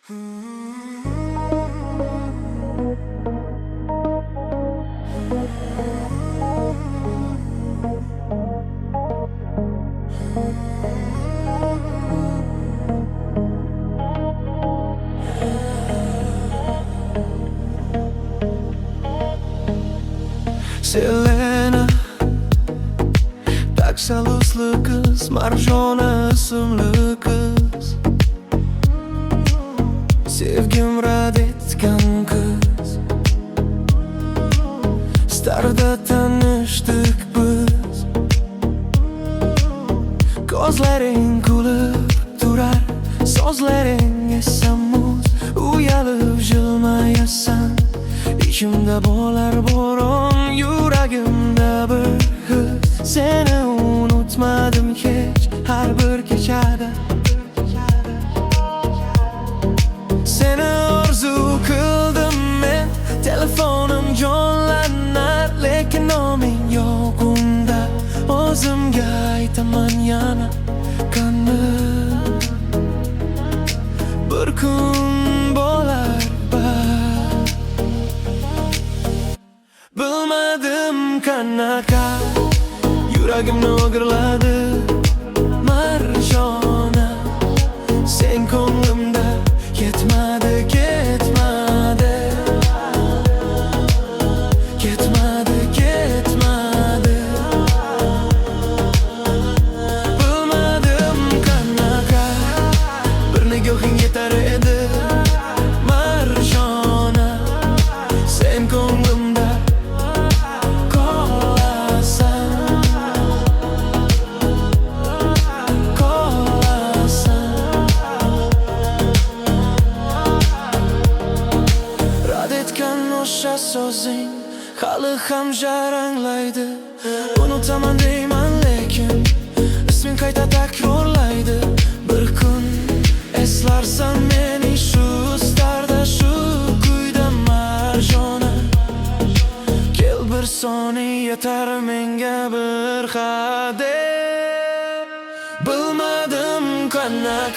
Selena, taksalusli kız, Marjona ismli kız. Sevgim rad etgan kız. Starda tanishdik biz. Ko'zlaring kulib turar, so'zlaring esa muz. Uyalib jilmayasan, ichimda bo'lar bo'ron, yuragimda bir his. Seni unutmadim hech har bir kechada. Seni orzu qildim men, telefonim jonlanar, lekin noming yo'q unda. O'zimga aytaman yana qani bir kun bo'lar bas. Bilmadim qanaqa yuragimni o'g'irladi Marjona. Sen ko'nglimda ketmadi, ketmadi, ketmadi, ketmadi. Bilmadim qanaqa bir nigohing yetar edi Marjona. Sen ko'nglimda qolasan, qolasan. Rad etgan o'sha so'zing hali ham jaranglaydi. Unutaman deyman lekin isming qayta takrorlaydi. Bir kun eslarsan meni shu starda, shu kuyda Marjona. Kel bir soniya yetar menga bir hadeb. Bilmadim qanaqa